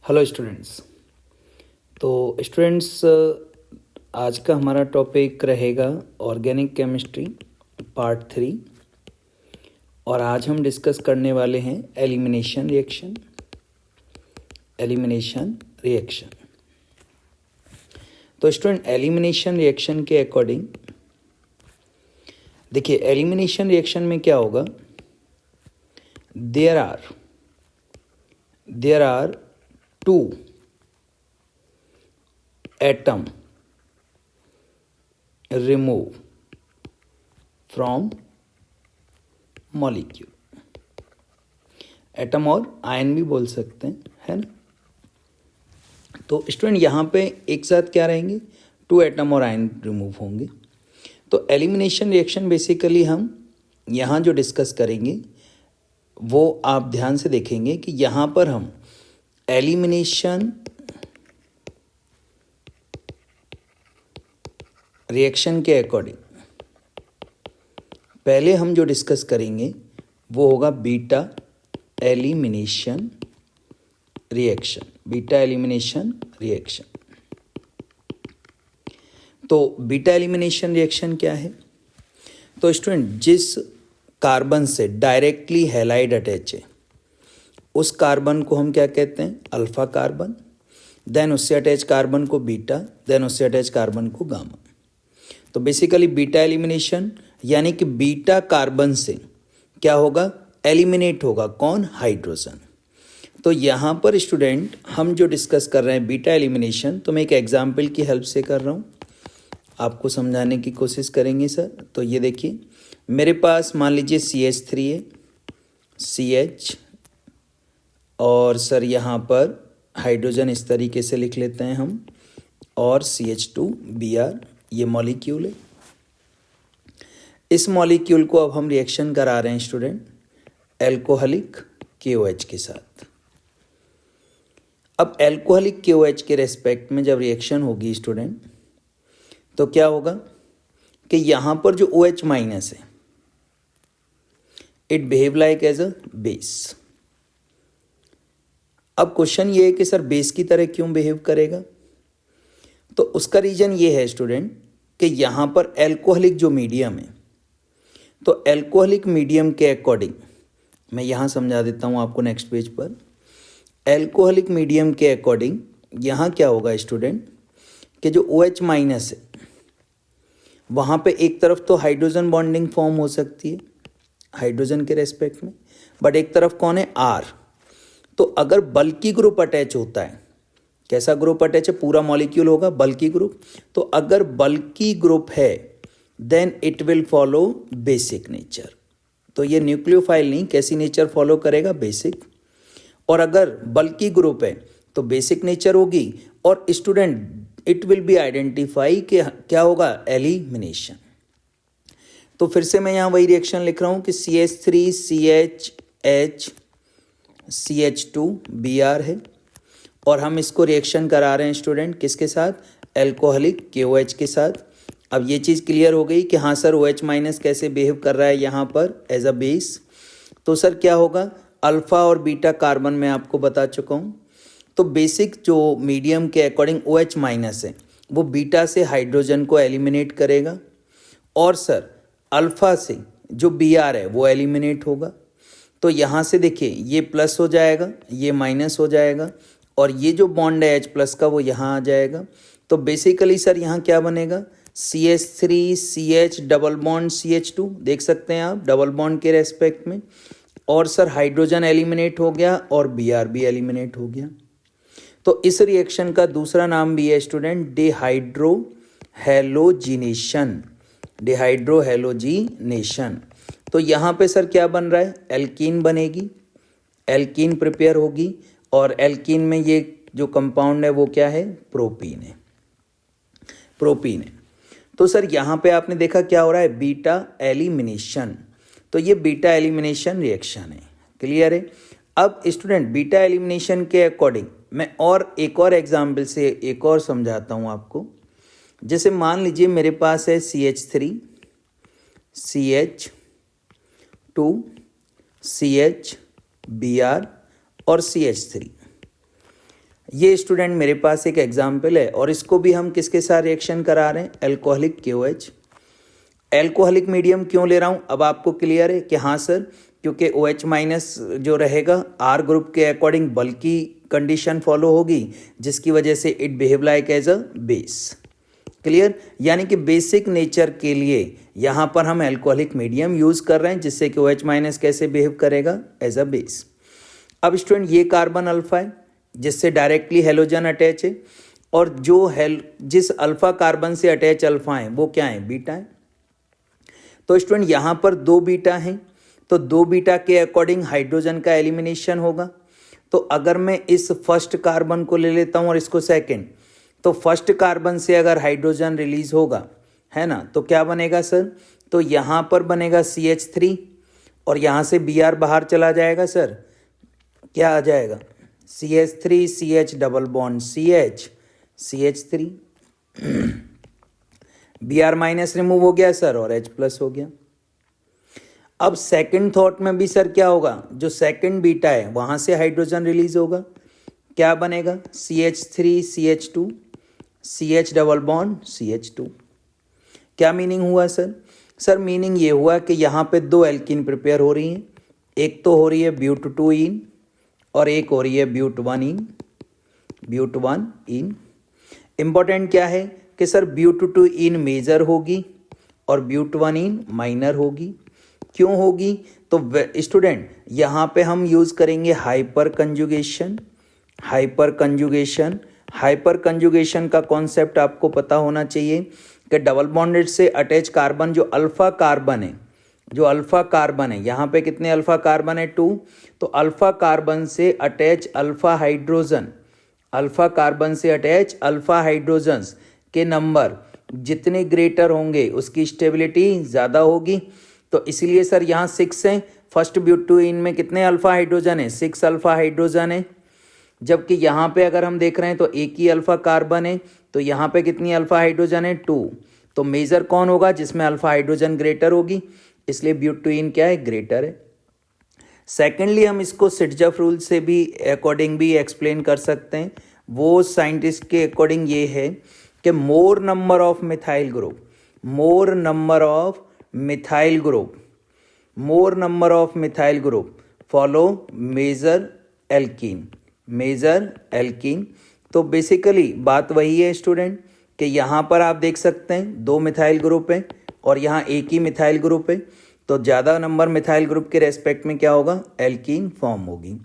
Hello students. तो students, आज का हमारा टॉपिक रहेगा ऑर्गेनिक केमिस्ट्री पार्ट 3 और आज हम डिस्कस करने वाले हैं एलिमिनेशन रिएक्शन। तो स्टूडेंट, एलिमिनेशन रिएक्शन के अकॉर्डिंग देखिए, एलिमिनेशन रिएक्शन में क्या होगा, there are two atom remove from molecule। Atom और आयन भी बोल सकते हैं, है ना। तो स्टूडेंट यहाँ पे एक साथ क्या रहेंगे, 2 एटम और आयन रिमूव होंगे। तो एलिमिनेशन रिएक्शन बेसिकली हम यहाँ जो डिस्कस करेंगे वो आप ध्यान से देखेंगे कि यहाँ पर हम एलिमिनेशन रिएक्शन के अकॉर्डिंग पहले हम जो डिस्कस करेंगे वो होगा बीटा एलिमिनेशन रिएक्शन। तो बीटा एलिमिनेशन रिएक्शन क्या है? तो स्टूडेंट, जिस कार्बन से डायरेक्टली हैलाइड अटैच है उस कार्बन को हम क्या कहते हैं, अल्फा कार्बन। देन उससे अटैच कार्बन को बीटा, देन उससे अटैच कार्बन को गामा। तो बेसिकली बीटा एलिमिनेशन यानी कि बीटा कार्बन से क्या होगा, एलिमिनेट होगा कौन, हाइड्रोजन। तो यहाँ पर स्टूडेंट हम जो डिस्कस कर रहे हैं बीटा एलिमिनेशन, तो मैं एक एग्जाम्पल की हेल्प से कर रहा हूँ, आपको समझाने की कोशिश करेंगे सर। तो ये देखिए, मेरे पास मान लीजिए CH3 है, CH, और सर यहाँ पर हाइड्रोजन इस तरीके से लिख लेते हैं हम, और CH2Br, ये मॉलिक्यूल है। इस मॉलिक्यूल को अब हम रिएक्शन करा रहे हैं स्टूडेंट एल्कोहलिक KOH के साथ। अब एल्कोहलिक KOH के रेस्पेक्ट में जब रिएक्शन होगी स्टूडेंट, तो क्या होगा कि यहाँ पर जो OH माइनस है, it behave like as a base. अब क्वेश्चन ये है कि सर बेस की तरह क्यों बिहेव करेगा? तो उसका रीजन ये है स्टूडेंट कि यहाँ पर एल्कोहलिक जो मीडियम है, तो एल्कोहलिक मीडियम के अकॉर्डिंग मैं यहाँ समझा देता हूँ आपको नेक्स्ट पेज पर। एल्कोहलिक मीडियम के अकॉर्डिंग यहाँ क्या होगा स्टूडेंट कि जो OH माइनस है वहाँ पे एक तरफ तो हाइड्रोजन बॉन्डिंग फॉर्म हो सकती है हाइड्रोजन के रेस्पेक्ट में, बट एक तरफ कौन है, R। तो अगर बल्की ग्रुप अटैच होता है, कैसा ग्रुप अटैच है, पूरा मॉलिक्यूल होगा बल्की ग्रुप। तो अगर बल्की ग्रुप है then it will follow basic nature. तो ये न्यूक्लियोफाइल नहीं, कैसी नेचर फॉलो करेगा, बेसिक। और अगर बल्की ग्रुप है तो बेसिक नेचर होगी, और student it will be identify कि क्या होगा, एलिमिनेशन। तो फिर से मैं यहाँ वही रिएक्शन लिख रहा हूँ कि CH3 CHH CH2Br है, और हम इसको रिएक्शन करा रहे हैं स्टूडेंट किसके साथ, एल्कोहलिक KOH के साथ। अब ये चीज़ क्लियर हो गई कि हाँ सर OH माइनस कैसे बिहेव कर रहा है यहाँ पर एज अ बेस। तो सर क्या होगा, अल्फा और बीटा कार्बन मैं आपको बता चुका हूँ। तो बेसिक जो मीडियम के अकॉर्डिंग OH माइनस है वो बीटा से हाइड्रोजन को एलिमिनेट करेगा, और सर अल्फा से जो Br है वो एलिमिनेट होगा। तो यहाँ से देखिए, ये प्लस हो जाएगा, ये माइनस हो जाएगा, और ये जो बॉन्ड है H प्लस का वो यहाँ आ जाएगा। तो बेसिकली सर यहाँ क्या बनेगा, CH3 CH double bond CH2, देख सकते हैं आप डबल बॉन्ड के रेस्पेक्ट में, और सर हाइड्रोजन एलिमिनेट हो गया और Br भी एलिमिनेट हो गया। तो इस रिएक्शन का दूसरा नाम भी है स्टूडेंट डिहाइड्रोहेलोजीनेशन। तो यहाँ पे सर क्या बन रहा है, एल्कीन बनेगी, एल्कीन प्रिपेयर होगी, और एल्कीन में ये जो कंपाउंड है वो क्या है, प्रोपीन है। तो सर यहाँ पे आपने देखा क्या हो रहा है, बीटा एलिमिनेशन। तो ये बीटा एलिमिनेशन रिएक्शन है, क्लियर है। अब स्टूडेंट बीटा एलिमिनेशन के अकॉर्डिंग मैं और एक और एग्जाम्पल से एक और समझाता हूँ आपको। जैसे मान लीजिए मेरे पास है CH3 CH2 CH Br और CH3। ये स्टूडेंट मेरे पास एक एग्जाम्पल है और इसको भी हम किसके साथ रिएक्शन करा रहे हैं, एल्कोहलिक KOH। एल्कोहलिक मीडियम क्यों ले रहा हूँ, अब आपको क्लियर है कि हाँ सर, क्योंकि OH माइनस जो रहेगा R ग्रुप के अकॉर्डिंग बल्कि कंडीशन फॉलो होगी, जिसकी वजह से it behave like as a base. Clear, यानी कि बेसिक नेचर के लिए यहाँ पर हम एल्कोहलिक मीडियम यूज कर रहे हैं, जिससे कि OH माइनस कैसे बिहेव करेगा, एज अ बेस। अब स्टूडेंट ये कार्बन अल्फा है जिससे डायरेक्टली हेलोजन अटैच है, और जो जिस अल्फा कार्बन से अटैच अल्फा है वो क्या है, बीटा है। तो स्टूडेंट यहाँ पर 2 बीटा हैं, तो 2 बीटा के अकॉर्डिंग हाइड्रोजन का एलिमिनेशन होगा। तो अगर मैं इस फर्स्ट कार्बन को ले लेता हूँ और इसको सेकेंड, तो फर्स्ट कार्बन से अगर हाइड्रोजन रिलीज होगा, है ना, तो क्या बनेगा सर, तो यहाँ पर बनेगा CH3 और यहाँ से Br बाहर चला जाएगा सर, क्या आ जाएगा, CH3 CH double bond CH CH3 Br minus remove हो गया सर और H प्लस हो गया। अब सेकंड थॉट में भी सर क्या होगा, जो सेकंड बीटा है वहां से हाइड्रोजन रिलीज होगा, क्या बनेगा, CH3 CH2 CH double bond CH2। क्या मीनिंग हुआ सर, सर मीनिंग ये हुआ कि यहाँ पे 2 एल्कीन प्रिपेयर हो रही हैं, एक तो हो रही है ब्यूट-2-इन और एक हो रही है ब्यूट-1-इन। ब्यूट-1-इन इंपॉर्टेंट क्या है कि सर ब्यूट-2-इन मेजर होगी और ब्यूट-1-इन माइनर होगी। क्यों होगी, तो स्टूडेंट यहाँ पे हम यूज करेंगे hyper conjugation. Hyper conjugation, hyper conjugation का कॉन्सेप्ट आपको पता होना चाहिए कि डबल बॉन्डेड से अटैच कार्बन जो अल्फा कार्बन है, जो अल्फा कार्बन है, यहाँ पे कितने अल्फा कार्बन है, 2, तो अल्फा कार्बन से attach alpha hydrogen, alpha carbon से अटैच अल्फा हाइड्रोजन्स के नंबर जितने ग्रेटर होंगे उसकी स्टेबिलिटी ज़्यादा होगी। तो इसीलिए सर यहाँ 6 हैं, फर्स्ट ब्यूट-2-इन में कितने अल्फा हाइड्रोजन है, 6 अल्फा हाइड्रोजन है, जबकि यहाँ पे अगर हम देख रहे हैं तो एक ही अल्फा कार्बन है, तो यहाँ पे कितनी अल्फा हाइड्रोजन है, 2। तो मेजर कौन होगा, जिसमें अल्फा हाइड्रोजन ग्रेटर होगी, इसलिए ब्यूट-2-इन क्या है, ग्रेटर है। सेकेंडली हम इसको सिटजफ रूल से भी अकॉर्डिंग भी एक्सप्लेन कर सकते हैं। वो साइंटिस्ट के अकॉर्डिंग ये है कि more number of methyl group, more number of methyl group, more number of methyl group follow major alkene, major alkene. तो बेसिकली बात वही है स्टूडेंट कि यहाँ पर आप देख सकते हैं 2 मिथाइल ग्रुप है और यहाँ एक ही मिथाइल ग्रुप है, तो ज़्यादा नंबर मिथाइल ग्रुप के रेस्पेक्ट में क्या होगा, एल्कीन फॉर्म होगी।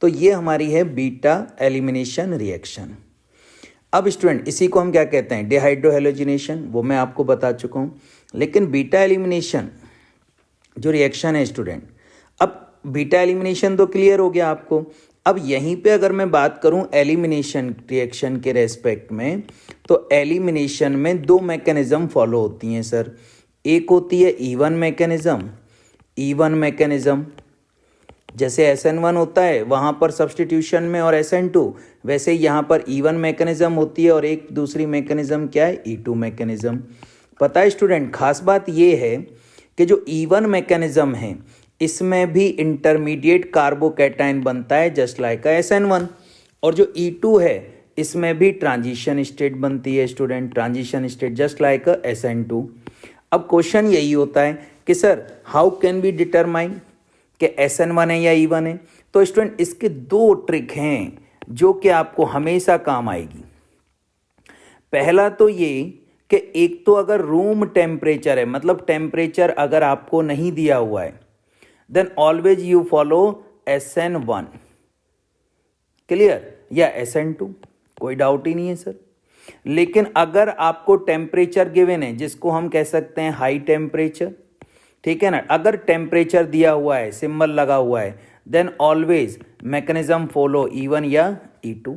तो ये हमारी है बीटा एलिमिनेशन रिएक्शन। अब स्टूडेंट इसी को हम क्या कहते हैं, डिहाइड्रोहेलोजिनेशन, वो मैं आपको बता चुका हूँ। लेकिन बीटा एलिमिनेशन जो रिएक्शन है स्टूडेंट, अब बीटा एलिमिनेशन तो क्लियर हो गया आपको। अब यहीं पे अगर मैं बात करूं एलिमिनेशन रिएक्शन के रेस्पेक्ट में, तो एलिमिनेशन में 2 मैकेनिज्म फॉलो होती हैं सर। एक होती है इवन मैकेनिज्म, इवन मैकेनिज्म, जैसे SN1 होता है वहाँ पर सब्सटीट्यूशन में और SN2, वैसे यहाँ पर इवन मैकेनिज्म होती है और एक दूसरी मैकेनिज्म क्या है, E2 मैकेनिज्म। पता है स्टूडेंट, खास बात ये है कि जो इवन मैकेनिज्म है इसमें भी इंटरमीडिएट कार्बोकैटायन बनता है जस्ट लाइक SN1, और जो E2 है इसमें भी ट्रांजिशन स्टेट बनती है student, transition state just like SN2। अब क्वेश्चन यही होता है कि sir how can be determine कि SN1 है या E1 है। तो स्टूडेंट इसके 2 ट्रिक हैं जो कि आपको हमेशा काम आएगी। पहला तो ये कि एक तो अगर रूम टेम्परेचर है, मतलब टेम्परेचर अगर आपको नहीं दिया हुआ है, then always you follow SN1, clear, या SN2, कोई डाउट ही नहीं है सर। लेकिन अगर आपको टेम्परेचर गिवन है जिसको हम कह सकते हैं हाई टेम्परेचर, ठीक है ना, अगर टेम्परेचर दिया हुआ है, सिंबल लगा हुआ है, then always mechanism follow E1 या E2।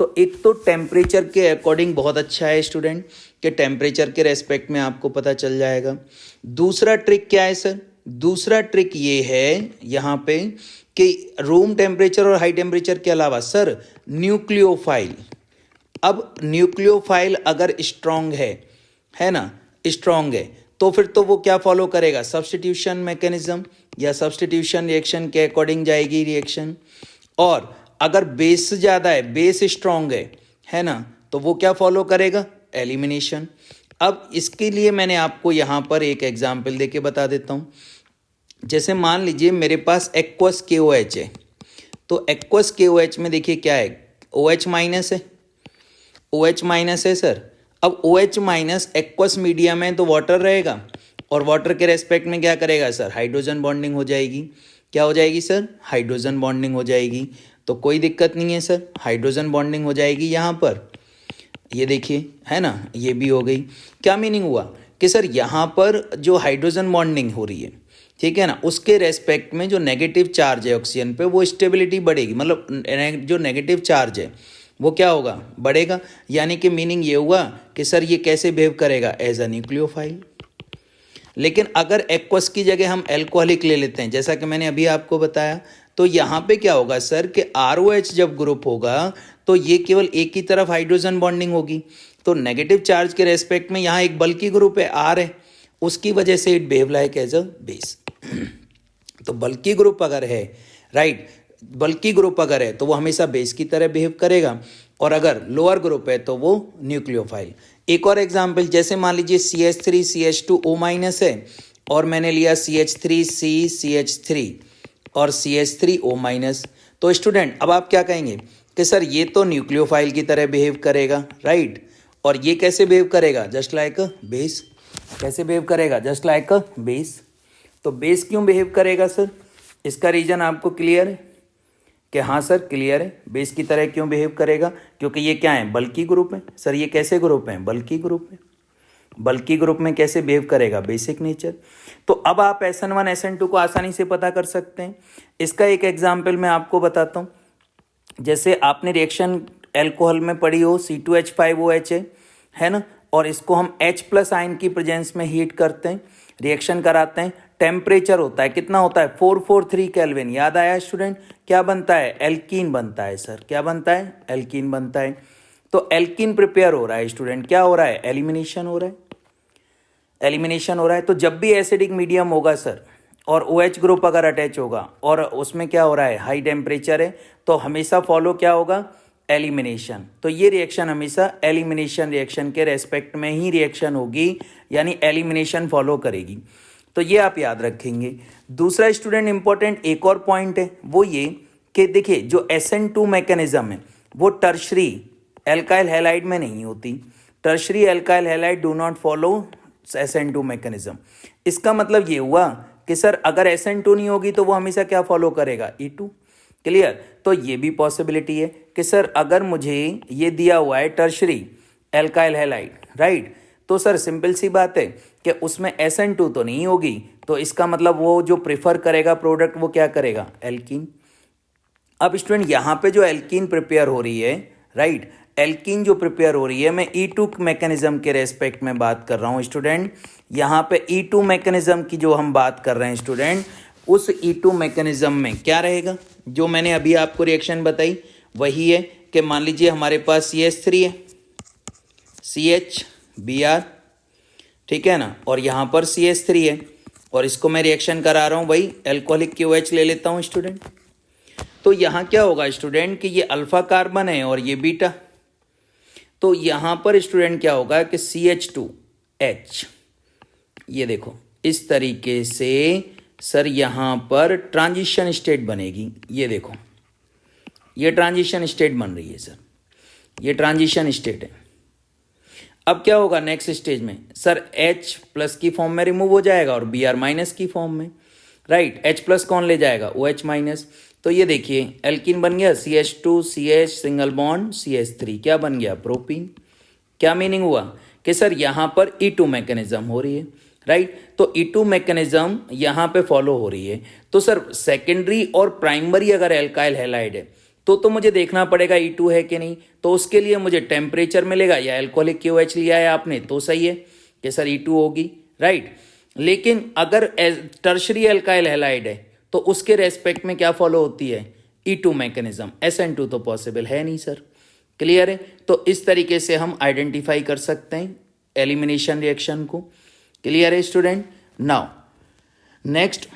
तो एक तो टेम्परेचर के अकॉर्डिंग बहुत अच्छा है स्टूडेंट कि टेम्परेचर के रेस्पेक्ट में आपको पता चल जाएगा। दूसरा ट्रिक क्या है सर, दूसरा ट्रिक ये है यहाँ पे कि रूम टेम्परेचर और हाई टेम्परेचर के अलावा सर न्यूक्लियोफाइल, अब न्यूक्लियोफाइल अगर स्ट्रॉन्ग है ना, स्ट्रॉन्ग है, तो फिर तो वो क्या फॉलो करेगा, सब्स्टिट्यूशन मैकेनिज्म या सब्स्टिट्यूशन रिएक्शन के अकॉर्डिंग जाएगी रिएक्शन। और अगर बेस ज़्यादा है, बेस स्ट्रॉन्ग है ना, तो वो क्या फॉलो करेगा? एलिमिनेशन। अब इसके लिए मैंने आपको यहाँ पर एक एग्जाम्पल देके बता देता हूँ। जैसे मान लीजिए मेरे पास एक्वस KOH है, तो एक्वस KOH में देखिए क्या है, OH माइनस है, OH माइनस है सर। अब OH माइनस एक्वस मीडियम है तो वाटर रहेगा, और वाटर के रेस्पेक्ट में क्या करेगा सर? हाइड्रोजन बॉन्डिंग हो जाएगी। क्या हो जाएगी सर? हाइड्रोजन बॉन्डिंग हो जाएगी। तो कोई दिक्कत नहीं है सर, हाइड्रोजन बॉन्डिंग हो जाएगी यहाँ पर, ये देखिए है ना, ये भी हो गई। क्या मीनिंग हुआ कि सर यहाँ पर जो हाइड्रोजन बॉन्डिंग हो रही है, ठीक है ना, उसके रेस्पेक्ट में जो नेगेटिव चार्ज है ऑक्सीजन पे, वो स्टेबिलिटी बढ़ेगी, मतलब जो नेगेटिव चार्ज है वो क्या होगा? बढ़ेगा। यानी कि मीनिंग ये हुआ कि सर ये कैसे बिहेव करेगा? As a nucleophile. लेकिन अगर एक्वस की जगह हम एल्कोहलिक ले लेते हैं, जैसा कि मैंने अभी आपको बताया, तो यहाँ पे क्या होगा सर कि ROH जब ग्रुप होगा तो ये केवल एक ही तरफ हाइड्रोजन बॉन्डिंग होगी, तो नेगेटिव चार्ज के रेस्पेक्ट में यहाँ एक बल्कि ग्रुप है, R है, उसकी वजह से it behave like as a base. तो बल्कि ग्रुप अगर है, राइट, बल्कि ग्रुप अगर है तो वो हमेशा बेस की तरह बिहेव करेगा, और अगर लोअर ग्रुप है तो वो न्यूक्लियोफाइल। एक और एग्जांपल, जैसे मान लीजिए CH3 CH2O माइनस है, और मैंने लिया CH3C CH3 और CH3O माइनस। तो स्टूडेंट अब आप क्या कहेंगे कि सर ये तो न्यूक्लियोफाइल की तरह बिहेव करेगा, राइट, और ये कैसे बिहेव करेगा? Just like a base. कैसे बिहेव करेगा? जस्ट लाइक अ बेस। तो बेस क्यों बिहेव करेगा सर? इसका रीजन आपको क्लियर है कि हाँ सर क्लियर है, बेस की तरह क्यों बिहेव करेगा? क्योंकि ये क्या है? बल्कि ग्रुप है। सर ये कैसे ग्रुप है? बल्कि ग्रुप है। बल्कि ग्रुप में कैसे बिहेव करेगा? Basic nature. तो अब आप SN1 SN2 को आसानी से पता कर सकते हैं। इसका एक एग्जाम्पल मैं आपको बताता हूँ। जैसे आपने रिएक्शन एल्कोहल में पढ़ी हो, C2H5OH है ना, और इसको हम H+ आयन की प्रेजेंस में हीट करते हैं, रिएक्शन कराते हैं, टेम्परेचर होता है, कितना होता है? 443 केल्विन। याद आया स्टूडेंट? क्या बनता है? एल्कीन बनता है सर। क्या बनता है? एल्कीन बनता है। तो एल्कीन प्रिपेयर हो रहा है स्टूडेंट, क्या हो रहा है? एलिमिनेशन हो रहा है। एलिमिनेशन हो रहा है। तो जब भी एसिडिक मीडियम होगा सर, और OH ग्रुप अगर अटैच होगा और उसमें क्या हो रहा है? हाई टेम्परेचर है, तो हमेशा फॉलो क्या होगा? एलिमिनेशन। तो ये रिएक्शन हमेशा एलिमिनेशन रिएक्शन के रेस्पेक्ट में ही रिएक्शन होगी, यानी एलिमिनेशन फॉलो करेगी। तो ये आप याद रखेंगे। दूसरा स्टूडेंट इंपॉर्टेंट एक और पॉइंट है, वो ये कि देखिए जो SN2 मैकेनिज्म है वो टर्शरी एल्काइल हैलाइड में नहीं होती। Tertiary alkyl halide do not follow SN2 mechanism. इसका मतलब ये हुआ कि सर अगर SN2 नहीं होगी तो वो हमेशा क्या फॉलो करेगा? E2। क्लियर? तो ये भी पॉसिबिलिटी है कि सर अगर मुझे ये दिया हुआ है टर्शरी एल्काइल हैलाइड, राइट, तो सर सिंपल सी बात है कि उसमें SN2 तो नहीं होगी, तो इसका मतलब वो जो प्रेफर करेगा प्रोडक्ट वो क्या करेगा? एल्कीन। अब स्टूडेंट यहाँ पे जो एल्कीन प्रिपेयर हो रही है, राइट, एल्कीन जो प्रिपेयर हो रही है, मैं E2 मैकेनिज्म के रेस्पेक्ट में बात कर रहा हूँ स्टूडेंट। यहाँ पे E2 मैकेनिज्म की जो हम बात कर रहे हैं स्टूडेंट, उस E2 मैकेनिज्म में क्या रहेगा? जो मैंने अभी आपको रिएक्शन बताई वही है कि मान लीजिए हमारे पास CH3 है, CH Br, ठीक है ना, और यहाँ पर CH3 है, और इसको मैं रिएक्शन करा रहा हूँ, वही एल्कोहलिक KOH ले लेता हूँ स्टूडेंट। तो यहाँ क्या होगा स्टूडेंट कि ये अल्फा कार्बन है और ये बीटा, तो यहाँ पर स्टूडेंट क्या होगा कि CH2H, ये देखो इस तरीके से सर यहाँ पर ट्रांजिशन स्टेट बनेगी। ये देखो ये ट्रांजिशन स्टेट बन रही है सर, ये ट्रांजिशन स्टेट है। अब क्या होगा नेक्स्ट स्टेज में? सर H+ की फॉर्म में रिमूव हो जाएगा और Br- की फॉर्म में, राइट। H+ कौन ले जाएगा? OH-। तो ये देखिए एल्कीन बन गया CH2CH सिंगल बॉन्ड CH3, क्या बन गया? प्रोपीन। क्या मीनिंग हुआ कि सर यहाँ पर E2 मैकेनिज्म हो रही है, राइट। तो E2 मैकेनिज्म यहाँ पे फॉलो हो रही है। तो सर सेकेंडरी और प्राइमरी अगर एल्काइल हैलाइड है तो मुझे देखना पड़ेगा E2 है कि नहीं। तो उसके लिए मुझे टेम्परेचर मिलेगा, या एल्कोहलिक KOH लिया है आपने तो सही है कि सर E2 होगी, राइट। लेकिन अगर टर्शरी एल्काइल हैलाइड है तो उसके रेस्पेक्ट में क्या फॉलो होती है? E2 mechanism. SN2 तो पॉसिबल है नहीं सर। क्लियर है? तो इस तरीके से हम आइडेंटिफाई कर सकते हैं एलिमिनेशन रिएक्शन को। क्लियर है स्टूडेंट? नाउ नेक्स्ट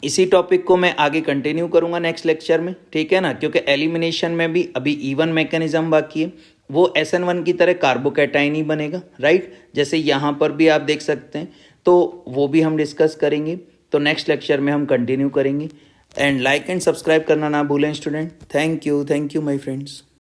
इसी टॉपिक को मैं आगे कंटिन्यू करूंगा नेक्स्ट लेक्चर में, ठीक है ना, क्योंकि एलिमिनेशन में भी अभी इवन मैकेनिज्म बाकी है, वो SN1 की तरह कार्बोकैटाइन ही बनेगा, राइट, जैसे यहाँ पर भी आप देख सकते हैं, तो वो भी हम डिस्कस करेंगे। तो नेक्स्ट लेक्चर में हम कंटिन्यू करेंगे। एंड लाइक एंड सब्सक्राइब करना ना भूलें student. Thank you my friends.